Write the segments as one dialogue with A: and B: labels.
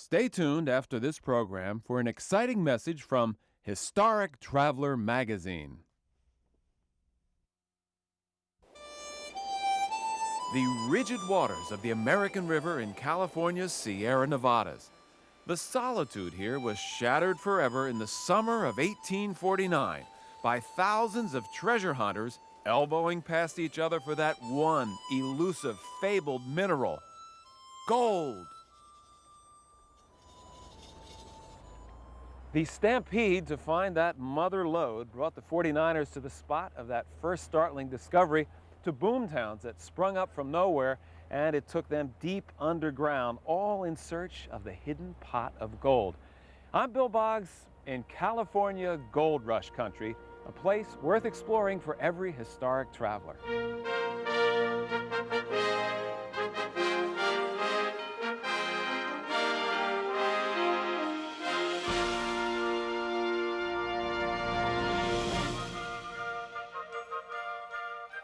A: Stay tuned after this program for an exciting message from Historic Traveler magazine. The rigid waters of the American River in California's Sierra Nevadas. The solitude here was shattered forever in the summer of 1849 by thousands of treasure hunters elbowing past each other for that one elusive, fabled mineral, gold. The stampede to find that mother lode brought the 49ers to the spot of that first startling discovery, to boom towns that sprung up from nowhere, and it took them deep underground, all in search of the hidden pot of gold. I'm Bill Boggs in California Gold Rush country, a place worth exploring for every historic traveler.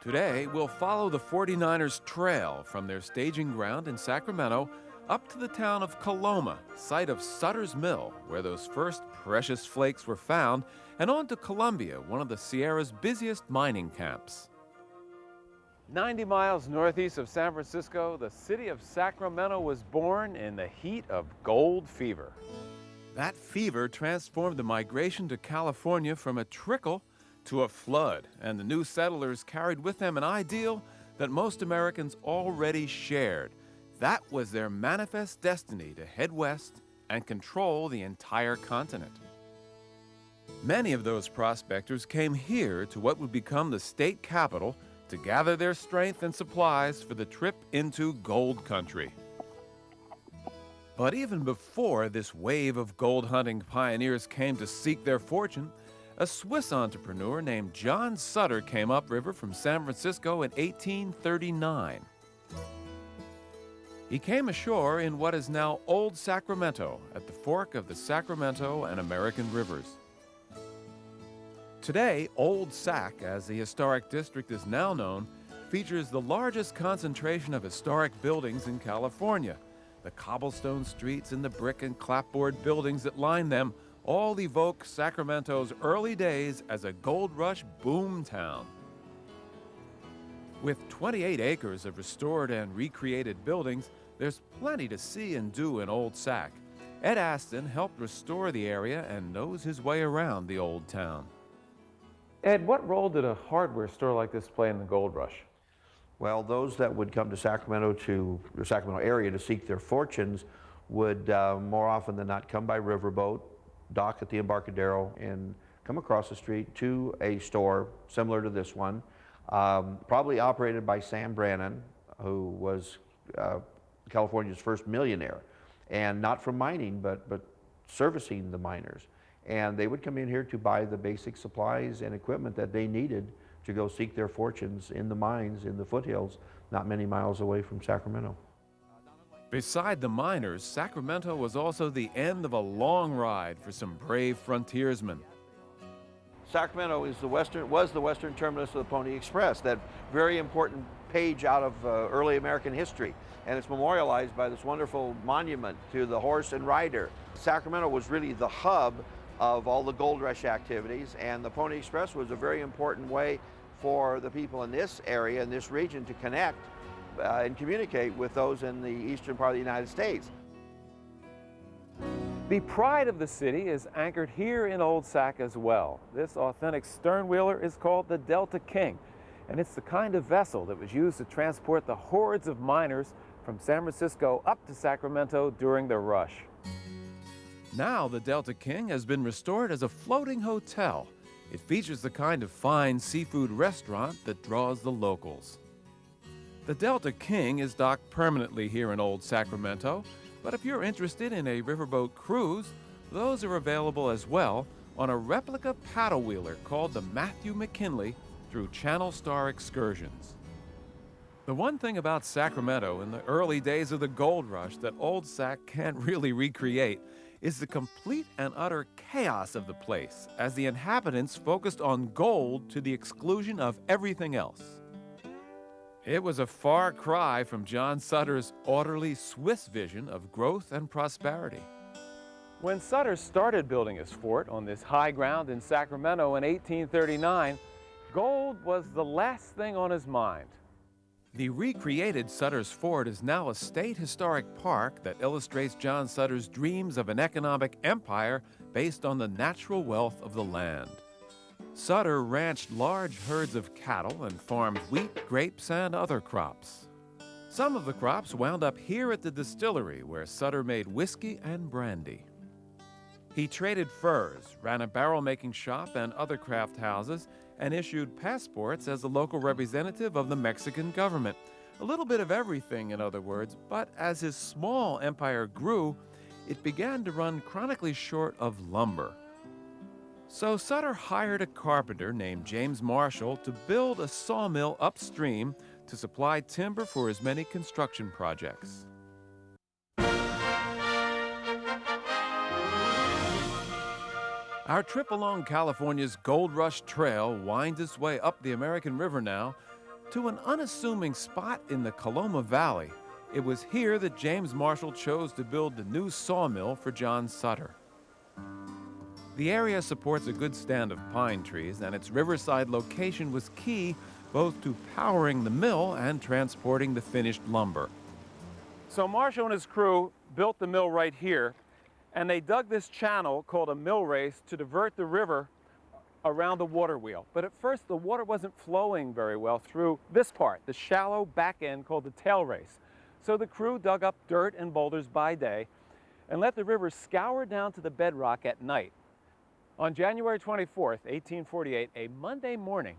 A: Today, we'll follow the 49ers trail from their staging ground in Sacramento up to the town of Coloma, site of Sutter's Mill, where those first precious flakes were found, and on to Columbia, one of the Sierra's busiest mining camps. 90 miles northeast of San Francisco, the city of Sacramento was born in the heat of gold fever. That fever transformed the migration to California from a trickle to a flood, and the new settlers carried with them an ideal that most Americans already shared. That was their manifest destiny to head west and control the entire continent. Many of those prospectors came here to what would become the state capital to gather their strength and supplies for the trip into gold country. But even before this wave of gold hunting pioneers came to seek their fortune, a Swiss entrepreneur named John Sutter came upriver from San Francisco in 1839. He came ashore in what is now Old Sacramento, at the fork of the Sacramento and American rivers. Today, Old Sac, as the historic district is now known, features the largest concentration of historic buildings in California. The cobblestone streets and the brick and clapboard buildings that line them all evoke Sacramento's early days as a gold rush boom town. With 28 acres of restored and recreated buildings, there's plenty to see and do in Old Sac. Ed Aston helped restore the area and knows his way around the old town. Ed, what role did a hardware store like this play in the gold rush?
B: Well, those that would come to Sacramento, to the Sacramento area to seek their fortunes would more often than not come by riverboat, dock at the Embarcadero, and come across the street to a store similar to this one, probably operated by Sam Brannan, who was California's first millionaire, and not from mining, but servicing the miners. And they would come in here to buy the basic supplies and equipment that they needed to go seek their fortunes in the mines in the foothills, not many miles away from Sacramento.
A: Beside the miners, Sacramento was also the end of a long ride for some brave frontiersmen.
B: Sacramento was the western terminus of the Pony Express, that very important page out of early American history. And it's memorialized by this wonderful monument to the horse and rider. Sacramento was really the hub of all the gold rush activities, and the Pony Express was a very important way for the people in this area, in this region, to connect and communicate with those in the eastern part of the United States.
A: The pride of the city is anchored here in Old Sac as well. This authentic sternwheeler is called the Delta King, and it's the kind of vessel that was used to transport the hordes of miners from San Francisco up to Sacramento during the rush. Now the Delta King has been restored as a floating hotel. It features the kind of fine seafood restaurant that draws the locals. The Delta King is docked permanently here in Old Sacramento, but if you're interested in a riverboat cruise, those are available as well on a replica paddle wheeler called the Matthew McKinley through Channel Star Excursions. The one thing about Sacramento in the early days of the gold rush that Old Sac can't really recreate is the complete and utter chaos of the place, as the inhabitants focused on gold to the exclusion of everything else. It was a far cry from John Sutter's orderly Swiss vision of growth and prosperity. When Sutter started building his fort on this high ground in Sacramento in 1839, gold was the last thing on his mind. The recreated Sutter's Fort is now a state historic park that illustrates John Sutter's dreams of an economic empire based on the natural wealth of the land. Sutter ranched large herds of cattle and farmed wheat, grapes, and other crops. Some of the crops wound up here at the distillery where Sutter made whiskey and brandy. He traded furs, ran a barrel-making shop and other craft houses, and issued passports as a local representative of the Mexican government. A little bit of everything, in other words, but as his small empire grew, it began to run chronically short of lumber. So Sutter hired a carpenter named James Marshall to build a sawmill upstream to supply timber for his many construction projects. Our trip along California's Gold Rush Trail winds its way up the American River now to an unassuming spot in the Coloma Valley. It was here that James Marshall chose to build the new sawmill for John Sutter. The area supports a good stand of pine trees, and its riverside location was key both to powering the mill and transporting the finished lumber. So Marshall and his crew built the mill right here, and they dug this channel called a mill race to divert the river around the water wheel. But at first, the water wasn't flowing very well through this part, the shallow back end called the tail race. So the crew dug up dirt and boulders by day and let the river scour down to the bedrock at night. On January 24th, 1848, a Monday morning,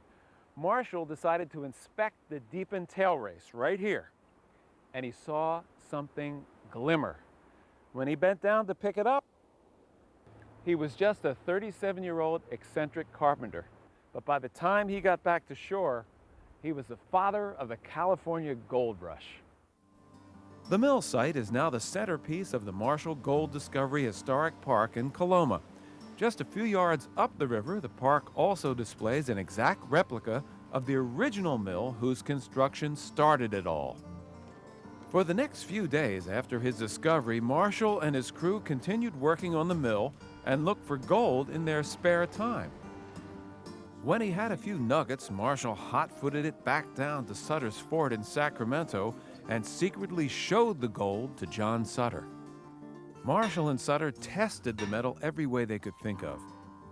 A: Marshall decided to inspect the deepened tail race right here, and he saw something glimmer. When he bent down to pick it up, he was just a 37-year-old eccentric carpenter. But by the time he got back to shore, he was the father of the California gold rush. The mill site is now the centerpiece of the Marshall Gold Discovery Historic Park in Coloma. Just a few yards up the river, the park also displays an exact replica of the original mill whose construction started it all. For the next few days after his discovery, Marshall and his crew continued working on the mill and looked for gold in their spare time. When he had a few nuggets, Marshall hot-footed it back down to Sutter's Fort in Sacramento and secretly showed the gold to John Sutter. Marshall and Sutter tested the metal every way they could think of,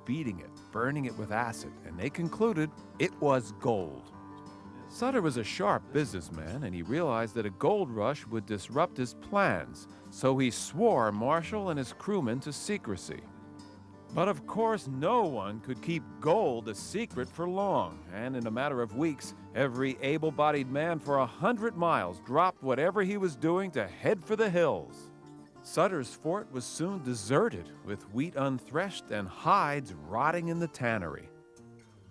A: beating it, burning it with acid, and they concluded it was gold. Sutter was a sharp businessman, and he realized that a gold rush would disrupt his plans, so he swore Marshall and his crewmen to secrecy. But of course, no one could keep gold a secret for long, and in a matter of weeks, every able-bodied man for 100 miles dropped whatever he was doing to head for the hills. Sutter's Fort was soon deserted, with wheat unthreshed and hides rotting in the tannery.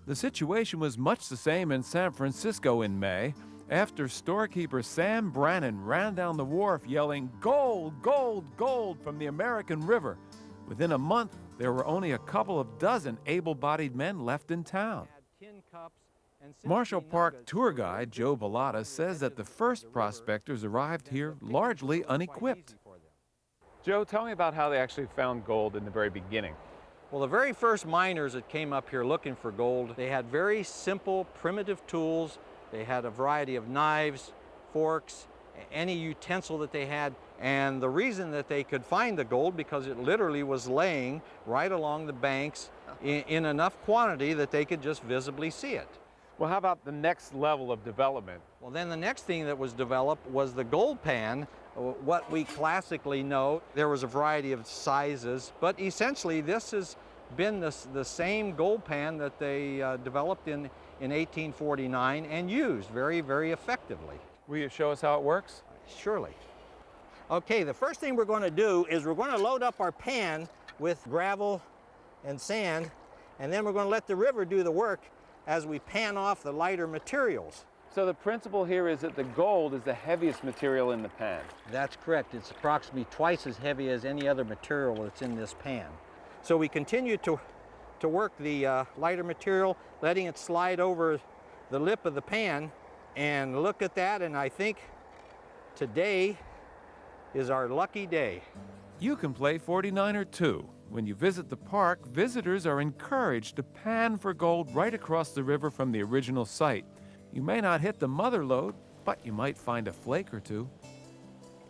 A: The situation was much the same in San Francisco in May, after storekeeper Sam Brannan ran down the wharf yelling, "Gold, gold, gold," from the American River. Within a month, there were only a couple of dozen able-bodied men left in town. Marshall Park tour guide Joe Bellata says that the first prospectors arrived here largely unequipped. Joe, tell me about how they actually found gold in the very beginning.
C: Well, the very first miners that came up here looking for gold, they had very simple, primitive tools. They had a variety of knives, forks, any utensil that they had. And the reason that they could find the gold, because it literally was laying right along the banks in enough quantity that they could just visibly see it.
A: Well, how about the next level of development?
C: Well, then the next thing that was developed was the gold pan. What we classically know, there was a variety of sizes, but essentially this has been the same gold pan that they developed in 1849 and used very, very effectively.
A: Will you show us how it works?
C: Surely. Okay, the first thing we're going to do is we're going to load up our pan with gravel and sand, and then we're going to let the river do the work as we pan off the lighter materials.
A: So the principle here is that the gold is the heaviest material in the pan.
C: That's correct. It's approximately twice as heavy as any other material that's in this pan. So we continue to work the lighter material, letting it slide over the lip of the pan And look at that, and I think today is our lucky day.
A: You can play 49er too. When you visit the park, visitors are encouraged to pan for gold right across the river from the original site. You may not hit the mother lode, but you might find a flake or two.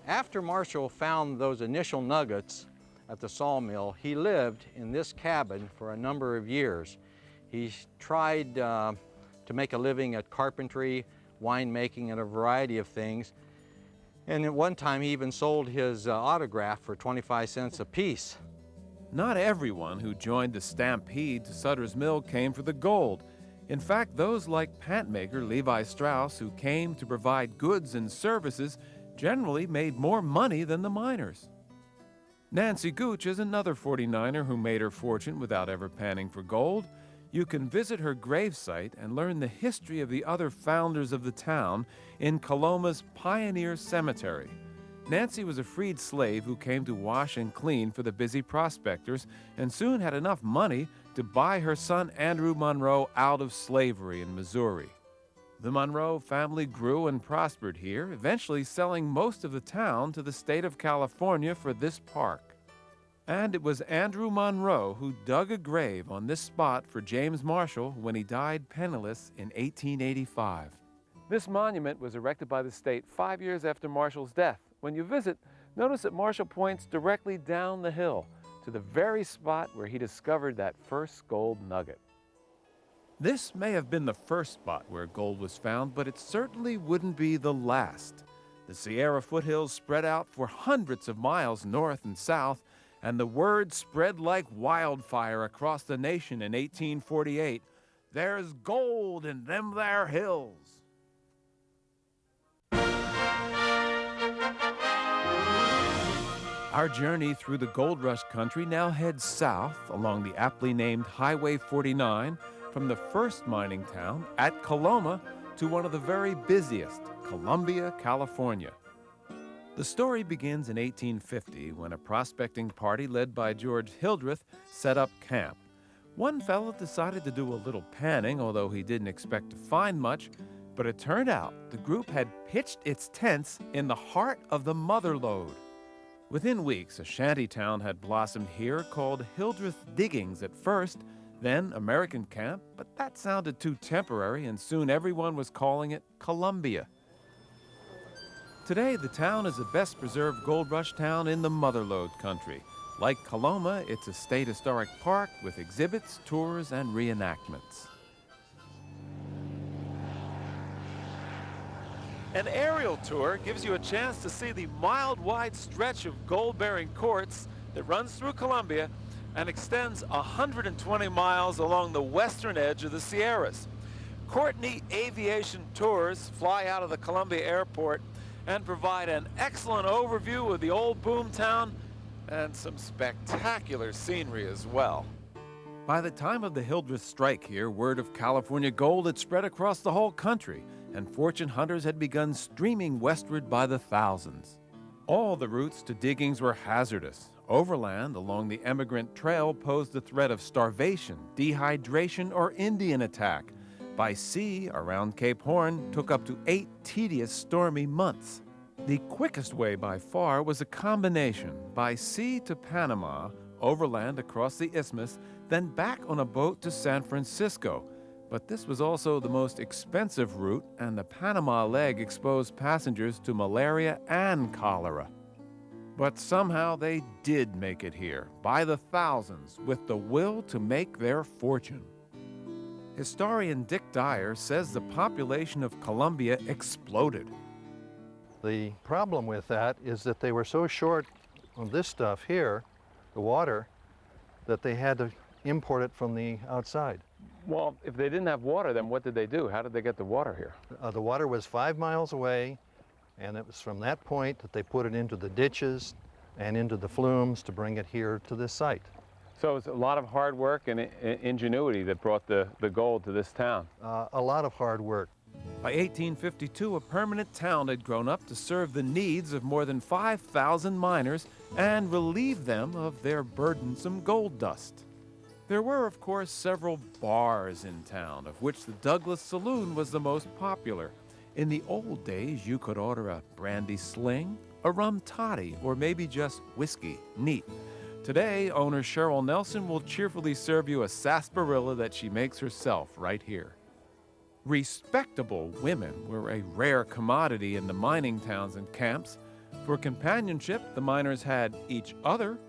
C: After Marshall found those initial nuggets at the sawmill, he lived in this cabin for a number of years. He tried to make a living at carpentry, winemaking, and a variety of things. And at one time, he even sold his autograph for 25 cents a piece.
A: Not everyone who joined the stampede to Sutter's Mill came for the gold. In fact, those like pantmaker Levi Strauss, who came to provide goods and services, generally made more money than the miners. Nancy Gooch is another 49er who made her fortune without ever panning for gold. You can visit her gravesite and learn the history of the other founders of the town in Coloma's Pioneer Cemetery. Nancy was a freed slave who came to wash and clean for the busy prospectors and soon had enough money to buy her son Andrew Monroe out of slavery in Missouri. The Monroe family grew and prospered here, eventually selling most of the town to the state of California for this park. And it was Andrew Monroe who dug a grave on this spot for James Marshall when he died penniless in 1885. This monument was erected by the state 5 years after Marshall's death. When you visit, notice that Marshall points directly down the hill to the very spot where he discovered that first gold nugget. This may have been the first spot where gold was found, but it certainly wouldn't be the last. The Sierra foothills spread out for hundreds of miles north and south, and the word spread like wildfire across the nation in 1848. There's gold in them there hills. Our journey through the gold rush country now heads south along the aptly named Highway 49 from the first mining town at Coloma to one of the very busiest, Columbia, California. The story begins in 1850 when a prospecting party led by George Hildreth set up camp. One fellow decided to do a little panning, although he didn't expect to find much, but it turned out the group had pitched its tents in the heart of the mother lode. Within weeks, a shanty town had blossomed here called Hildreth Diggings at first, then American Camp, but that sounded too temporary, and soon everyone was calling it Columbia. Today, the town is the best preserved gold rush town in the mother lode country. Like Coloma, it's a state historic park with exhibits, tours, and reenactments. An aerial tour gives you a chance to see the mile-wide stretch of gold-bearing quartz that runs through Columbia and extends 120 miles along the western edge of the Sierras. Courtney Aviation Tours fly out of the Columbia Airport and provide an excellent overview of the old boom town and some spectacular scenery as well. By the time of the Hildreth strike here, word of California gold had spread across the whole country, and fortune hunters had begun streaming westward by the thousands. All the routes to diggings were hazardous. Overland along the Emigrant Trail posed the threat of starvation, dehydration, or Indian attack. By sea, around Cape Horn, took up to 8 tedious, stormy months. The quickest way by far was a combination, by sea to Panama, overland across the isthmus, then back on a boat to San Francisco. But this was also the most expensive route, and the Panama leg exposed passengers to malaria and cholera. But somehow they did make it here, by the thousands, with the will to make their fortune. Historian Dick Dyer says the population of Columbia exploded.
D: The problem with that is that they were so short on this stuff here, the water, that they had to import it from the outside.
A: Well, if they didn't have water, then what did they do? How did they get the water here?
D: The water was 5 miles away, and it was from that point that they put it into the ditches and into the flumes to bring it here to this site.
A: So it's a lot of hard work and ingenuity that brought the gold to this town.
D: A lot of hard work.
A: By 1852, a permanent town had grown up to serve the needs of more than 5,000 miners and relieve them of their burdensome gold dust. There were, of course, several bars in town, of which the Douglas Saloon was the most popular. In the old days, you could order a brandy sling, a rum toddy, or maybe just whiskey, neat. Today, owner Cheryl Nelson will cheerfully serve you a sarsaparilla that she makes herself right here. Respectable women were a rare commodity in the mining towns and camps. For companionship, the miners had each other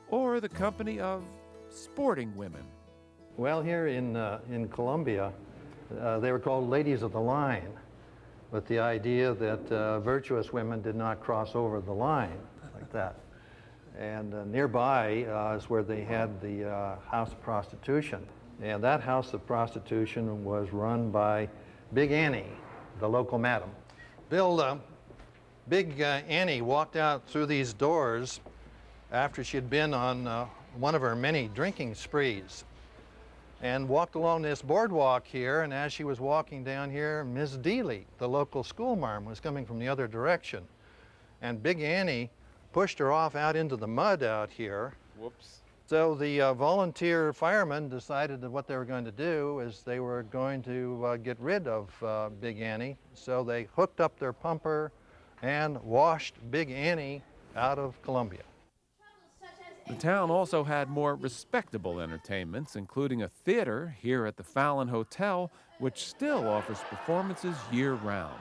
A: or the company of sporting women.
D: Well, here in Colombia, they were called ladies of the line, with the idea that virtuous women did not cross over the line like that. And nearby is where they had the house of prostitution. And that house of prostitution was run by Big Annie, the local madam. Big Annie walked out through these doors after she'd been on one of her many drinking sprees, and walked along this boardwalk here, and as she was walking down here, Miss Dealey, the local schoolmarm, was coming from the other direction. And Big Annie pushed her off out into the mud out here.
A: Whoops.
D: So the volunteer firemen decided that what they were going to do is they were going to get rid of Big Annie. So they hooked up their pumper and washed Big Annie out of Columbia.
A: The town also had more respectable entertainments, including a theater here at the Fallon Hotel, which still offers performances year-round.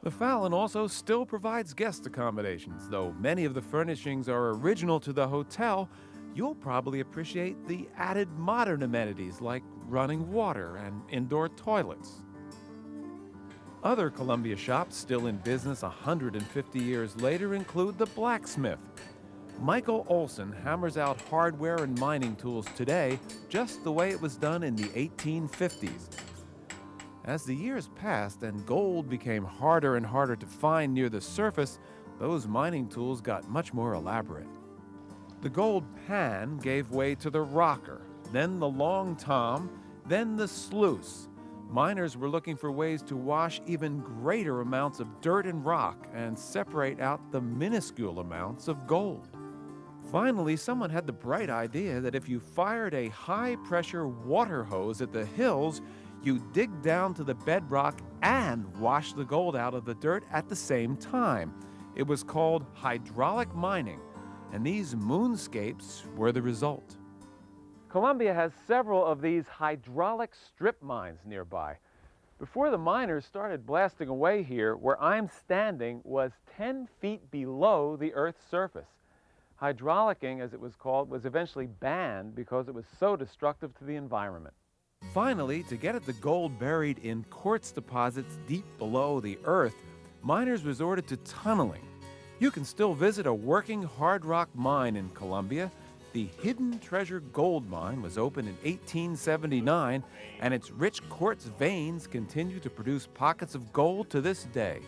A: The Fallon also still provides guest accommodations. Though many of the furnishings are original to the hotel, you'll probably appreciate the added modern amenities like running water and indoor toilets. Other Columbia shops still in business 150 years later include the blacksmith. Michael Olson hammers out hardware and mining tools today just the way it was done in the 1850s. As the years passed and gold became harder and harder to find near the surface, those mining tools got much more elaborate. The gold pan gave way to the rocker, then the long tom, then the sluice. Miners were looking for ways to wash even greater amounts of dirt and rock and separate out the minuscule amounts of gold. Finally, someone had the bright idea that if you fired a high-pressure water hose at the hills, you dig down to the bedrock and wash the gold out of the dirt at the same time. It was called hydraulic mining, and these moonscapes were the result. Columbia has several of these hydraulic strip mines nearby. Before the miners started blasting away here, where I'm standing was 10 feet below the Earth's surface. Hydraulicking, as it was called, was eventually banned because it was so destructive to the environment. Finally, to get at the gold buried in quartz deposits deep below the Earth, miners resorted to tunneling. You can still visit a working hard rock mine in Columbia. The Hidden Treasure Gold Mine was opened in 1879, and its rich quartz veins continue to produce pockets of gold to this day.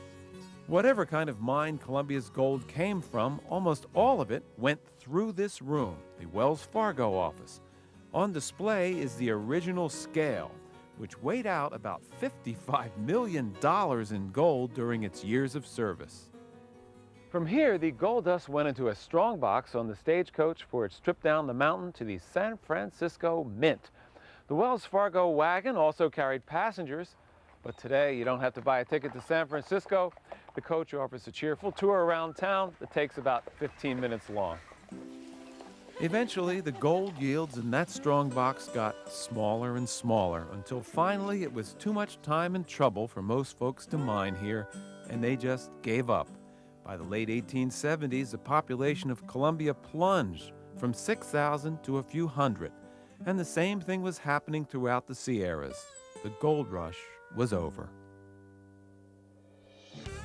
A: Whatever kind of mine Columbia's gold came from, almost all of it went through this room, the Wells Fargo office. On display is the original scale, which weighed out about $55 million in gold during its years of service. From here, the gold dust went into a strong box on the stagecoach for its trip down the mountain to the San Francisco Mint. The Wells Fargo wagon also carried passengers, but today you don't have to buy a ticket to San Francisco. The coach offers a cheerful tour around town that takes about 15 minutes long. Eventually, the gold yields in that strong box got smaller and smaller until finally it was too much time and trouble for most folks to mine here, and they just gave up. By the late 1870s, the population of Columbia plunged from 6,000 to a few hundred, and the same thing was happening throughout the Sierras. The gold rush was over.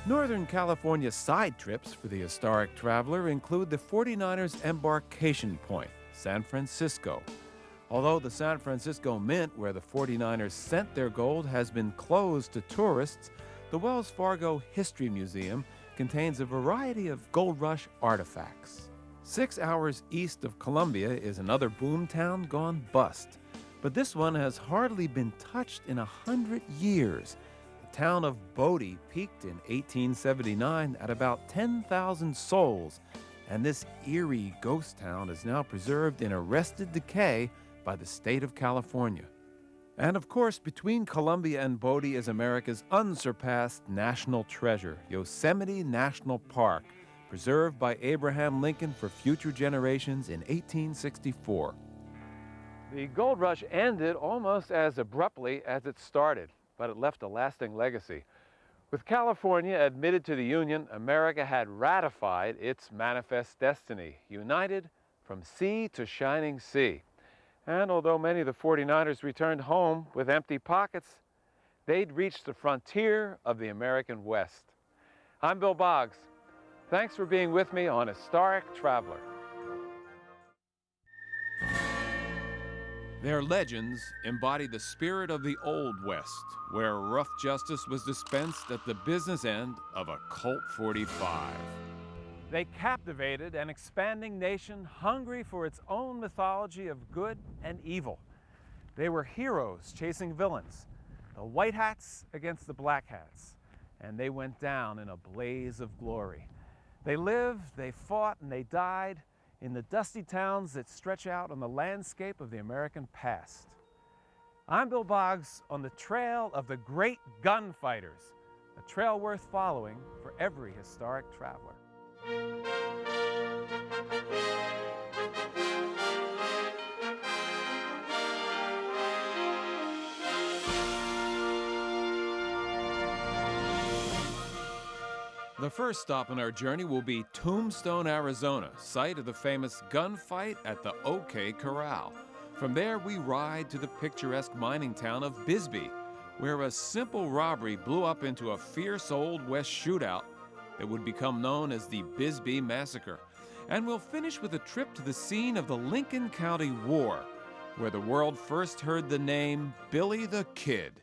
A: Northern California side trips for the historic traveler include the 49ers embarkation point, San Francisco. Although the San Francisco Mint, where the 49ers sent their gold, has been closed to tourists, the Wells Fargo History Museum contains a variety of gold rush artifacts. 6 hours east of Columbia is another boom town gone bust, but this one has hardly been touched in 100 years. The town of Bodie peaked in 1879 at about 10,000 souls, and this eerie ghost town is now preserved in arrested decay by the state of California. And of course, between Columbia and Bodie is America's unsurpassed national treasure, Yosemite National Park, preserved by Abraham Lincoln for future generations in 1864. The gold rush ended almost as abruptly as it started, but it left a lasting legacy. With California admitted to the Union, America had ratified its manifest destiny, united from sea to shining sea. And although many of the 49ers returned home with empty pockets, they'd reached the frontier of the American West. I'm Bill Boggs. Thanks for being with me on Historic Traveler. Their legends embody the spirit of the Old West, where rough justice was dispensed at the business end of a Colt 45. They captivated an expanding nation hungry for its own mythology of good and evil. They were heroes chasing villains, the white hats against the black hats, and they went down in a blaze of glory. They lived, they fought, and they died in the dusty towns that stretch out on the landscape of the American past. I'm Bill Boggs on the trail of the great gunfighters, a trail worth following for every historic traveler. The first stop on our journey will be Tombstone, Arizona, site of the famous gunfight at the OK Corral. From there, we ride to the picturesque mining town of Bisbee, where a simple robbery blew up into a fierce Old West shootout that would become known as the Bisbee Massacre. And we'll finish with a trip to the scene of the Lincoln County War, where the world first heard the name Billy the Kid.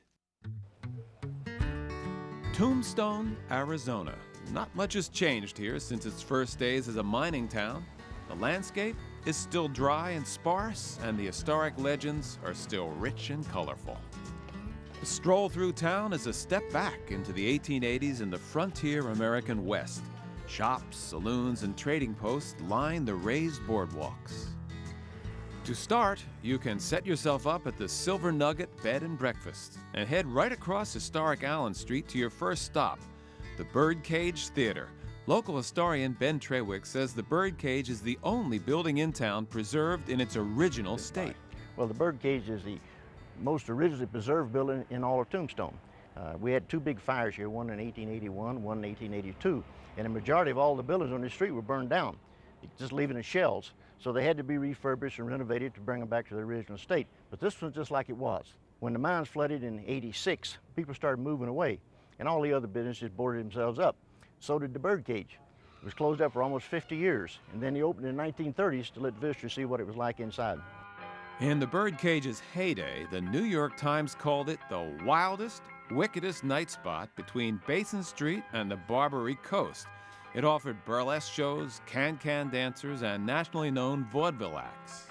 A: Tombstone, Arizona. Not much has changed here since its first days as a mining town. The landscape is still dry and sparse, and the historic legends are still rich and colorful. The stroll through town is a step back into the 1880s in the frontier American West. Shops, saloons, and trading posts line the raised boardwalks. To start, you can set yourself up at the Silver Nugget Bed and Breakfast and head right across historic Allen Street to your first stop, the Birdcage Theater. Local historian Ben Trewick says the Birdcage is the only building in town preserved in its original state.
E: Well, the Birdcage is the most originally preserved building in all of Tombstone. We had two big fires here, one in 1881, one in 1882, and the majority of all the buildings on the street were burned down, just leaving the shells. So they had to be refurbished and renovated to bring them back to their original state. But this one's just like it was. When the mines flooded in '86, people started moving away, and all the other businesses boarded themselves up. So did the Birdcage. It was closed up for almost 50 years, and then they opened in the 1930s to let visitors see what it was like inside.
A: In the Birdcage's heyday, the New York Times called it the wildest, wickedest night spot between Basin Street and the Barbary Coast. It offered burlesque shows, can-can dancers, and nationally known vaudeville acts.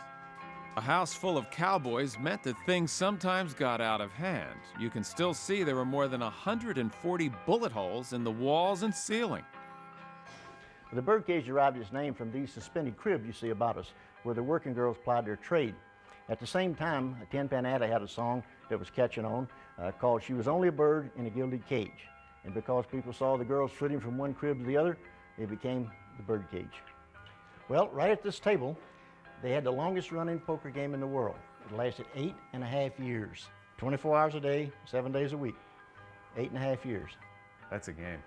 A: A house full of cowboys meant that things sometimes got out of hand. You can still see there were more than 140 bullet holes in the walls and ceiling.
E: The Birdcage derived its name from these suspended cribs you see about us, where the working girls plied their trade. At the same time, Tin Pan Alley had a song that was catching on called "She Was Only a Bird in a Gilded Cage." And because people saw the girls flitting from one crib to the other, it became the Birdcage. Well, right at this table, they had the longest running poker game in the world. It lasted 8.5 years, 24 hours a day, 7 days a week, 8.5 years.
A: That's a game.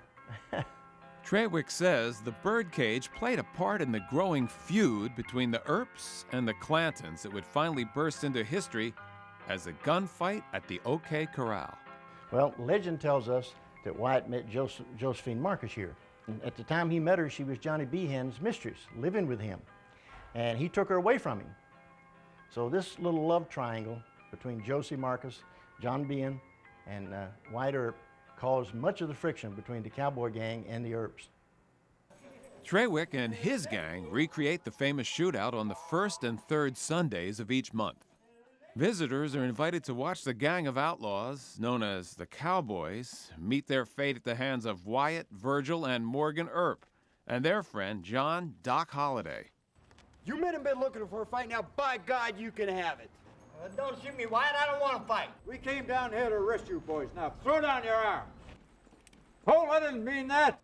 A: Trewick says the Birdcage played a part in the growing feud between the Earps and the Clantons that would finally burst into history as a gunfight at the OK Corral.
E: Well, legend tells us that Wyatt met Josephine Marcus here. And at the time he met her, she was Johnny Behan's mistress, living with him. And he took her away from him. So this little love triangle between Josie Marcus, John Behan, and Wyatt Earp caused much of the friction between the cowboy gang and the Earps.
A: Trewick and his gang recreate the famous shootout on the first and third Sundays of each month. Visitors are invited to watch the gang of outlaws, known as the Cowboys, meet their fate at the hands of Wyatt, Virgil, and Morgan Earp, and their friend John Doc Holliday.
F: You men have been looking for a fight, now by God you can have it. Don't shoot me, Wyatt. I don't want to fight.
G: We came down here to arrest you boys. Now throw down your arms. Hold, I didn't mean that.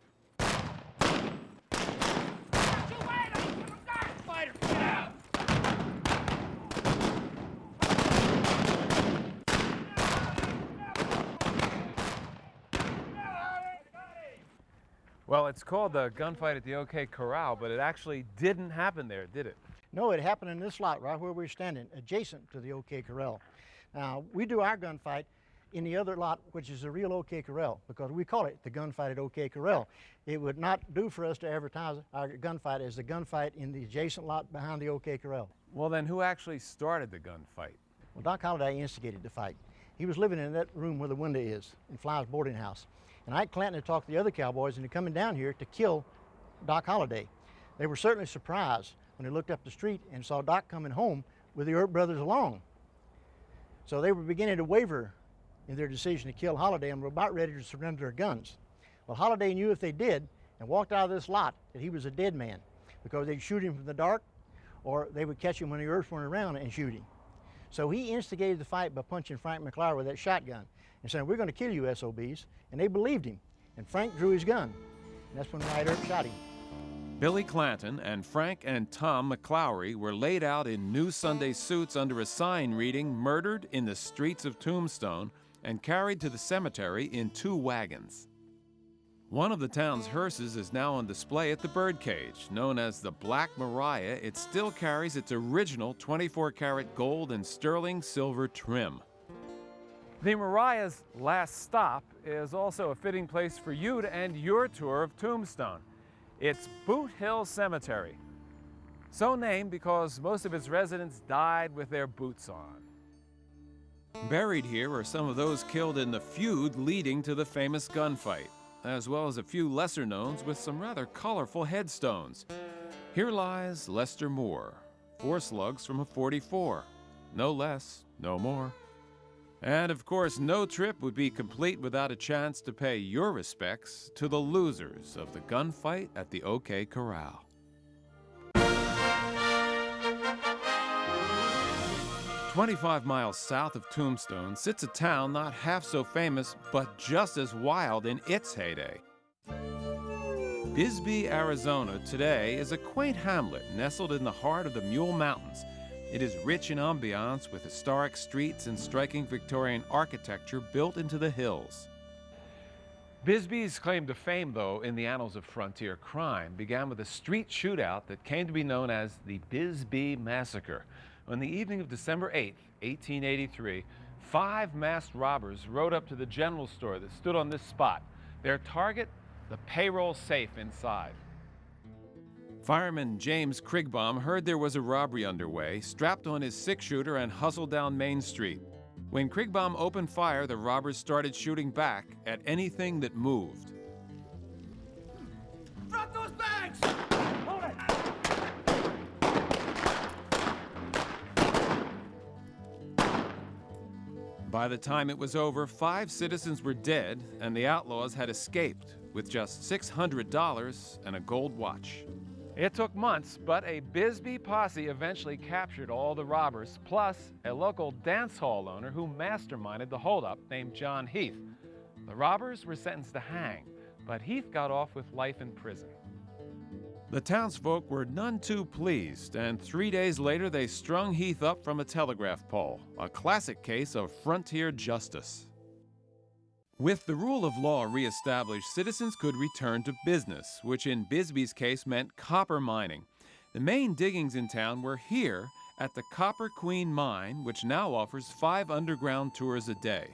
A: Well, it's called the gunfight at the OK Corral, but it actually didn't happen there, did it?
E: No, it happened in this lot right where we're standing, adjacent to the OK Corral. Now, we do our gunfight in the other lot, which is the real OK Corral, because we call it the gunfight at OK Corral. It would not do for us to advertise our gunfight as the gunfight in the adjacent lot behind the OK Corral.
A: Well, then who actually started the gunfight?
E: Well, Doc Holliday instigated the fight. He was living in that room where the window is, in Fly's boarding house. And Ike Clanton had talked to the other cowboys into coming down here to kill Doc Holliday. They were certainly surprised when they looked up the street and saw Doc coming home with the Earp brothers along. So they were beginning to waver in their decision to kill Holliday and were about ready to surrender their guns. Well, Holliday knew if they did and walked out of this lot that he was a dead man, because they'd shoot him from the dark or they would catch him when the Earps weren't around and shoot him. So he instigated the fight by punching Frank McLaury with that shotgun and saying, "We're going to kill you, SOBs." And they believed him. And Frank drew his gun. And that's when Wyatt Earp shot him.
A: Billy Clanton and Frank and Tom McLaury were laid out in new Sunday suits under a sign reading "Murdered in the Streets of Tombstone" and carried to the cemetery in 2 wagons. One of the town's hearses is now on display at the birdcage. Known as the Black Mariah, it still carries its original 24-karat gold and sterling silver trim. The Mariah's last stop is also a fitting place for you to end your tour of Tombstone. It's Boot Hill Cemetery, so named because most of its residents died with their boots on. Buried here are some of those killed in the feud leading to the famous gunfight, as well as a few lesser knowns with some rather colorful headstones. Here lies Lester Moore, 4 slugs from a .44, no less, no more. And of course, no trip would be complete without a chance to pay your respects to the losers of the gunfight at the OK Corral. 25 miles south of Tombstone sits a town not half so famous, but just as wild in its heyday. Bisbee, Arizona today is a quaint hamlet nestled in the heart of the Mule Mountains. It is rich in ambiance with historic streets and striking Victorian architecture built into the hills. Bisbee's claim to fame, though, in the annals of frontier crime began with a street shootout that came to be known as the Bisbee Massacre. On the evening of December 8, 1883, 5 masked robbers rode up to the general store that stood on this spot. Their target, the payroll safe inside. Fireman James Krigbaum heard there was a robbery underway, strapped on his 6-shooter and hustled down Main Street. When Krigbaum opened fire, the robbers started shooting back at anything that moved.
F: Drop those bags! Hold it!
A: By the time it was over, 5 citizens were dead, and the outlaws had escaped with just $600 and a gold watch. It took months, but a Bisbee posse eventually captured all the robbers, plus a local dance hall owner who masterminded the holdup named John Heath. The robbers were sentenced to hang, but Heath got off with life in prison. The townsfolk were none too pleased, and 3 days later they strung Heath up from a telegraph pole, a classic case of frontier justice. With the rule of law reestablished, citizens could return to business, which in Bisbee's case meant copper mining. The main diggings in town were here at the Copper Queen Mine, which now offers 5 underground tours a day.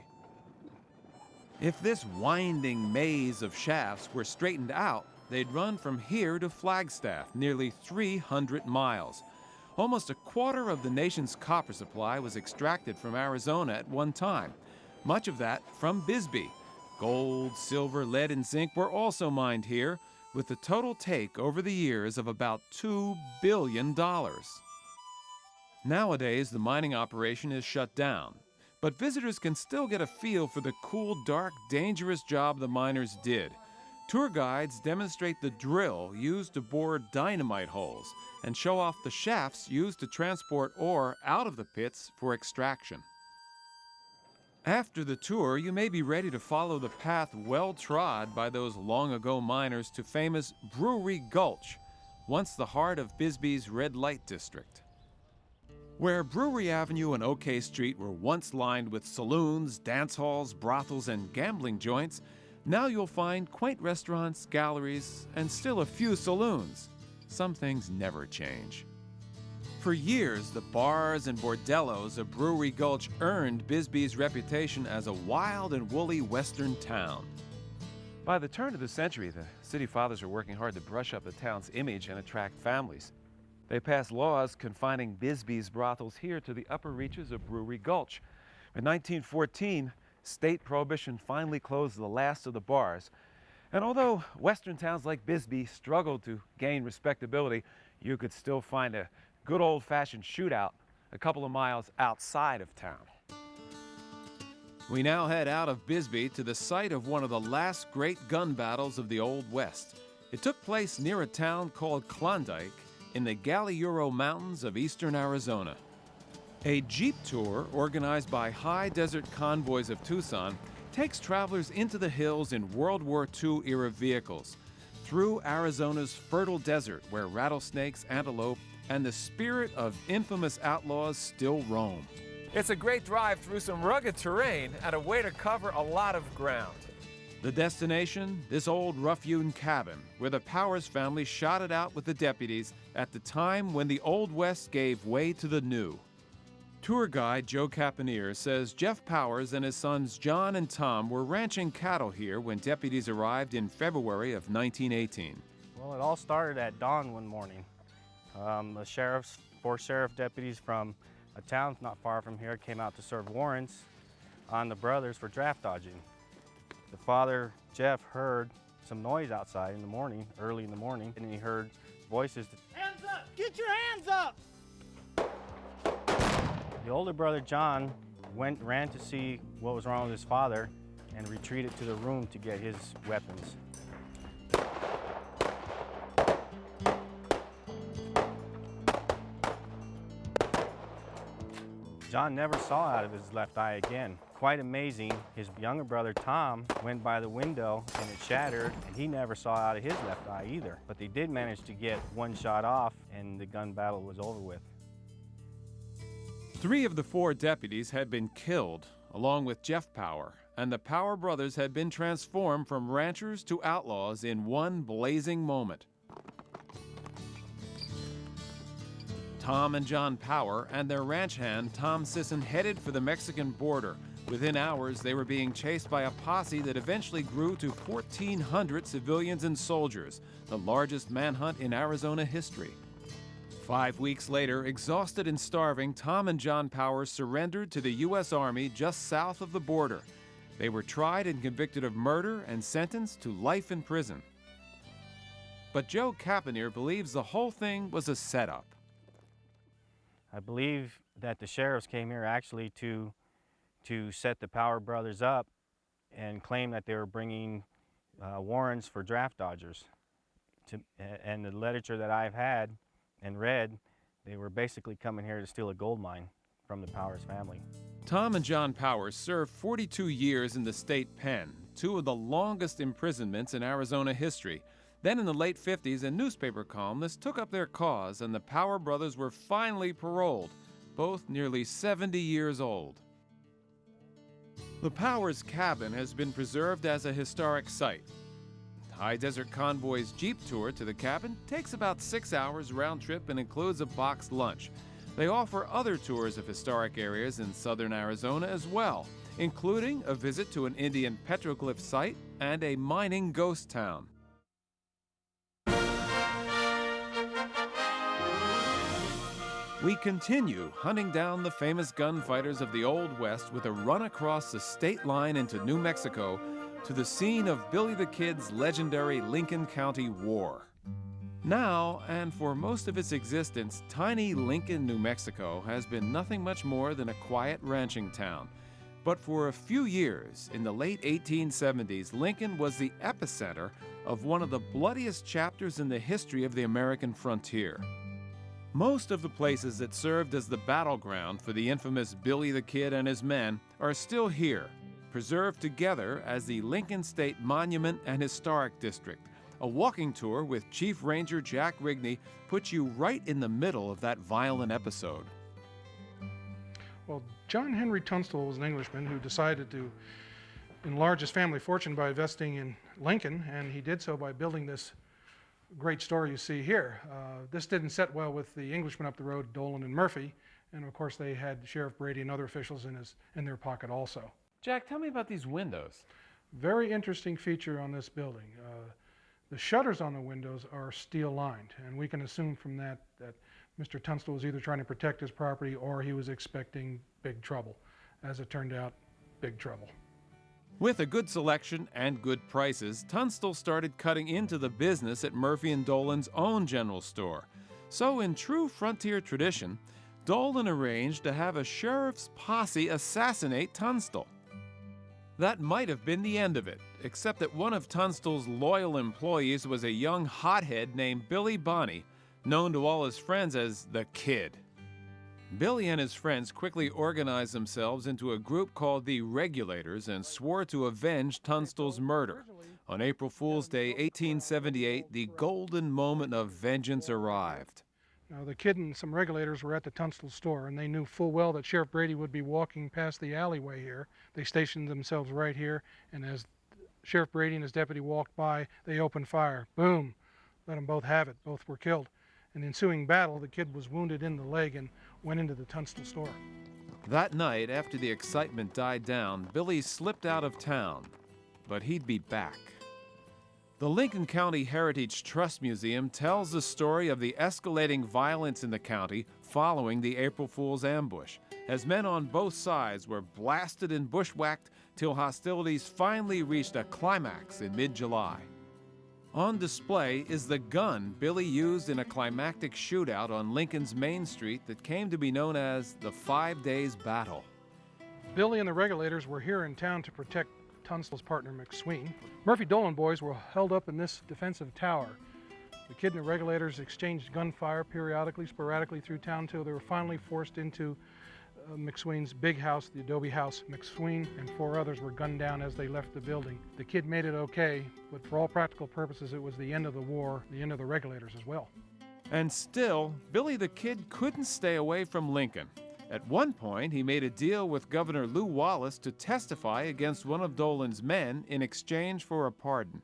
A: If this winding maze of shafts were straightened out, they'd run from here to Flagstaff, nearly 300 miles. Almost a quarter of the nation's copper supply was extracted from Arizona at one time. Much of that from Bisbee. Gold, silver, lead, and zinc were also mined here, with the total take over the years of about $2 billion. Nowadays, the mining operation is shut down, but visitors can still get a feel for the cool, dark, dangerous job the miners did. Tour guides demonstrate the drill used to bore dynamite holes and show off the shafts used to transport ore out of the pits for extraction. After the tour, you may be ready to follow the path well trod by those long-ago miners to famous Brewery Gulch, once the heart of Bisbee's red light district. Where Brewery Avenue and OK Street were once lined with saloons, dance halls, brothels, and gambling joints, now you'll find quaint restaurants, galleries, and still a few saloons. Some things never change. For years, the bars and bordellos of Brewery Gulch earned Bisbee's reputation as a wild and woolly western town. By the turn of the century, the city fathers were working hard to brush up the town's image and attract families. They passed laws confining Bisbee's brothels here to the upper reaches of Brewery Gulch. In 1914, state prohibition finally closed the last of the bars. And although western towns like Bisbee struggled to gain respectability, you could still find a good old-fashioned shootout a couple of miles outside of town. We now head out of Bisbee to the site of one of the last great gun battles of the Old West. It took place near a town called Klondike in the Galliuro Mountains of eastern Arizona. A Jeep tour organized by High Desert Convoys of Tucson takes travelers into the hills in World War II era vehicles, through Arizona's fertile desert where rattlesnakes, antelope, and the spirit of infamous outlaws still roam. It's a great drive through some rugged terrain and a way to cover a lot of ground. The destination, this old rough-hewn cabin where the Powers family shot it out with the deputies at the time when the Old West gave way to the new. Tour guide Joe Capanier says Jeff Powers and his sons John and Tom were ranching cattle here when deputies arrived in February of 1918.
H: Well, it all started at dawn one morning. Four sheriff deputies from a town not far from here came out to serve warrants on the brothers for draft dodging. The father, Jeff, heard some noise outside in the morning, early in the morning, and he heard voices.
F: Hands up! Get your hands up!
H: The older brother, John, ran to see what was wrong with his father and retreated to the room to get his weapons. John never saw out of his left eye again. Quite amazing, his younger brother Tom went by the window and it shattered, and he never saw out of his left eye either. But they did manage to get one shot off and the gun battle was over with.
A: 3 of the 4 deputies had been killed, along with Jeff Power, and the Power brothers had been transformed from ranchers to outlaws in one blazing moment. Tom and John Power and their ranch hand, Tom Sisson, headed for the Mexican border. Within hours, they were being chased by a posse that eventually grew to 1,400 civilians and soldiers, the largest manhunt in Arizona history. 5 weeks later, exhausted and starving, Tom and John Power surrendered to the U.S. Army just south of the border. They were tried and convicted of murder and sentenced to life in prison. But Joe Capanier believes the whole thing was a setup.
H: I believe that the sheriffs came here actually to set the Power brothers up and claim that they were bringing warrants for draft dodgers. And the literature that I've had and read, they were basically coming here to steal a gold mine from the Powers family.
A: Tom and John Powers served 42 years in the state pen, 2 of the longest imprisonments in Arizona history. Then in the late 50s, a newspaper columnist took up their cause and the Power brothers were finally paroled, both nearly 70 years old. The Powers cabin has been preserved as a historic site. High Desert Convoy's Jeep tour to the cabin takes about 6 hours round trip and includes a boxed lunch. They offer other tours of historic areas in southern Arizona as well, including a visit to an Indian petroglyph site and a mining ghost town. We continue hunting down the famous gunfighters of the Old West with a run across the state line into New Mexico to the scene of Billy the Kid's legendary Lincoln County War. Now, and for most of its existence, tiny Lincoln, New Mexico has been nothing much more than a quiet ranching town. But for a few years, in the late 1870s, Lincoln was the epicenter of one of the bloodiest chapters in the history of the American frontier. Most of the places that served as the battleground for the infamous Billy the Kid and his men are still here, preserved together as the Lincoln State Monument and Historic District. A walking tour with Chief Ranger Jack Rigney puts you right in the middle of that violent episode.
I: Well, John Henry Tunstall was an Englishman who decided to enlarge his family fortune by investing in Lincoln, and he did so by building this great store you see here. This didn't set well with the Englishmen up the road, Dolan and Murphy, and of course they had Sheriff Brady and other officials in their pocket also.
A: Jack, tell me about these windows.
I: Very interesting feature on this building. The shutters on the windows are steel lined, and we can assume from that Mr. Tunstall was either trying to protect his property or he was expecting big trouble. As it turned out, big trouble.
A: With a good selection and good prices, Tunstall started cutting into the business at Murphy and Dolan's own general store. So in true frontier tradition, Dolan arranged to have a sheriff's posse assassinate Tunstall. That might have been the end of it, except that one of Tunstall's loyal employees was a young hothead named Billy Bonney, known to all his friends as the Kid. Billy and his friends quickly organized themselves into a group called the Regulators and swore to avenge Tunstall's murder. On April Fool's Day, 1878, the golden moment of vengeance arrived.
I: Now, the Kid and some Regulators were at the Tunstall store, and they knew full well that Sheriff Brady would be walking past the alleyway here. They stationed themselves right here, and as Sheriff Brady and his deputy walked by, they opened fire. Boom! Let them both have it. Both were killed. In the ensuing battle, the Kid was wounded in the leg and went into the Tunstall store.
A: That night, after the excitement died down, Billy slipped out of town, but he'd be back. The Lincoln County Heritage Trust Museum tells the story of the escalating violence in the county following the April Fool's ambush, as men on both sides were blasted and bushwhacked till hostilities finally reached a climax in mid-July. On display is the gun Billy used in a climactic shootout on Lincoln's Main Street that came to be known as the 5 Days Battle.
I: Billy and the Regulators were here in town to protect Tunstall's partner McSween. Murphy Dolan boys were held up in this defensive tower. The Kid and the Regulators exchanged gunfire periodically, sporadically through town till they were finally forced into McSween's big house, the adobe house. McSween and 4 others were gunned down as they left the building. The Kid made it okay, but for all practical purposes, it was the end of the war, the end of the Regulators as well.
A: And still, Billy the Kid couldn't stay away from Lincoln. At one point, he made a deal with Governor Lew Wallace to testify against one of Dolan's men in exchange for a pardon.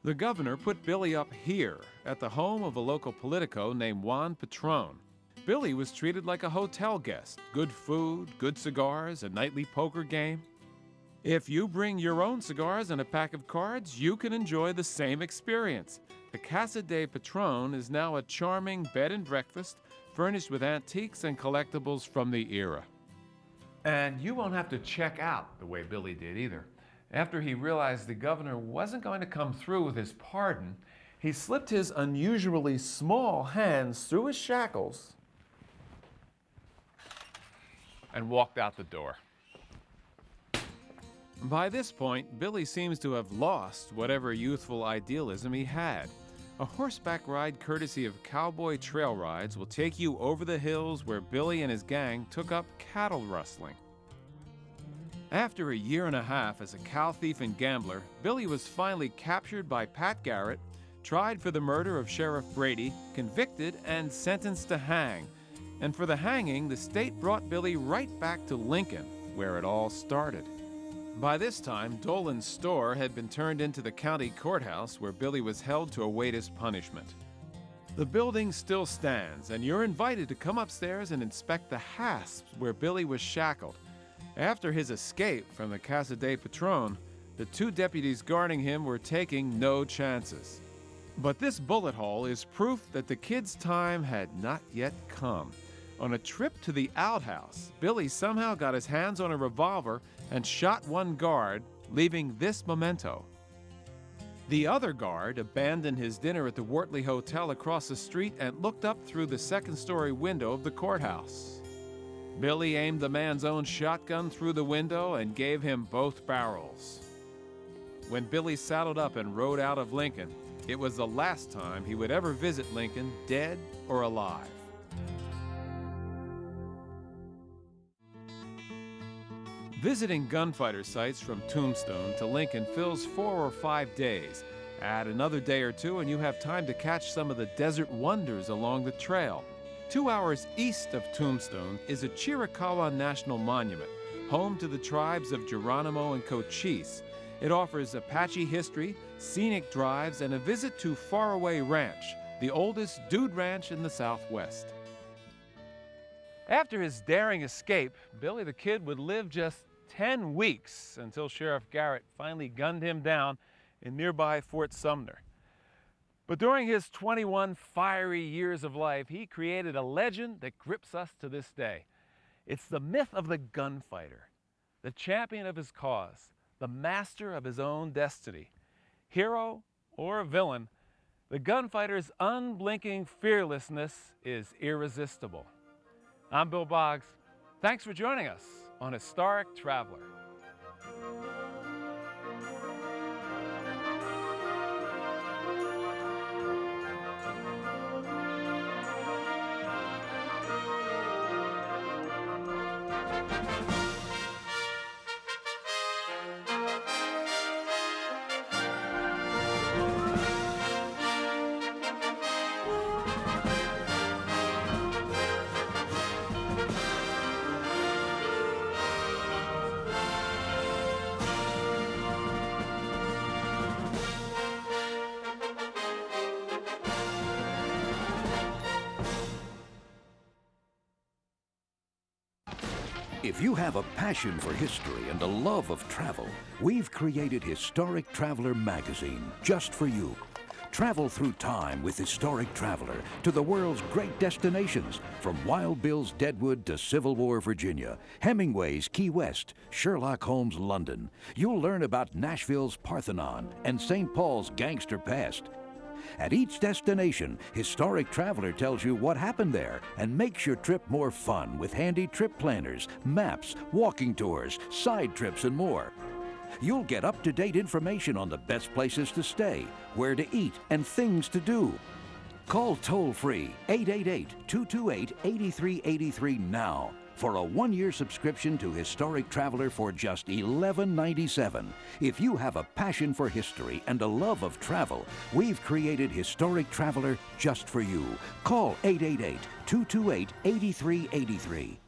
A: The governor put Billy up here, at the home of a local politico named Juan Patron. Billy was treated like a hotel guest. Good food, good cigars, a nightly poker game. If you bring your own cigars and a pack of cards, you can enjoy the same experience. The Casa de Patron is now a charming bed and breakfast furnished with antiques and collectibles from the era. And you won't have to check out the way Billy did either. After he realized the governor wasn't going to come through with his pardon, he slipped his unusually small hands through his shackles and walked out the door. By this point, Billy seems to have lost whatever youthful idealism he had. A horseback ride courtesy of Cowboy Trail Rides will take you over the hills where Billy and his gang took up cattle rustling. After a year and a half as a cow thief and gambler, Billy was finally captured by Pat Garrett, tried for the murder of Sheriff Brady, convicted, and sentenced to hang. And for the hanging, the state brought Billy right back to Lincoln, where it all started. By this time, Dolan's store had been turned into the county courthouse where Billy was held to await his punishment. The building still stands, and you're invited to come upstairs and inspect the hasps where Billy was shackled. After his escape from the Casa de Patron, the 2 deputies guarding him were taking no chances. But this bullet hole is proof that the Kid's time had not yet come. On a trip to the outhouse, Billy somehow got his hands on a revolver and shot one guard, leaving this memento. The other guard abandoned his dinner at the Wortley Hotel across the street and looked up through the second-story window of the courthouse. Billy aimed the man's own shotgun through the window and gave him both barrels. When Billy saddled up and rode out of Lincoln, it was the last time he would ever visit Lincoln, dead or alive. Visiting gunfighter sites from Tombstone to Lincoln fills 4 or 5 days. Add another day or two and you have time to catch some of the desert wonders along the trail. 2 hours east of Tombstone is a Chiricahua National Monument, home to the tribes of Geronimo and Cochise. It offers Apache history, scenic drives, and a visit to Faraway Ranch, the oldest dude ranch in the Southwest. After his daring escape, Billy the Kid would live just 10 weeks until Sheriff Garrett finally gunned him down in nearby Fort Sumner. But during his 21 fiery years of life, he created a legend that grips us to this day. It's the myth of the gunfighter, the champion of his cause, the master of his own destiny. Hero or villain, the gunfighter's unblinking fearlessness is irresistible. I'm Bill Boggs. Thanks for joining us on Historic Traveler.
J: If you have a passion for history and a love of travel, we've created Historic Traveler magazine just for you. Travel through time with Historic Traveler to the world's great destinations, from Wild Bill's Deadwood to Civil War Virginia, Hemingway's Key West, Sherlock Holmes' London. You'll learn about Nashville's Parthenon and St. Paul's gangster past. At each destination, Historic Traveler tells you what happened there and makes your trip more fun with handy trip planners, maps, walking tours, side trips, and more. You'll get up-to-date information on the best places to stay, where to eat, and things to do. Call toll-free 888-228-8383 now for a 1-year subscription to Historic Traveler for just $11.97. If you have a passion for history and a love of travel, we've created Historic Traveler just for you. Call 888-228-8383.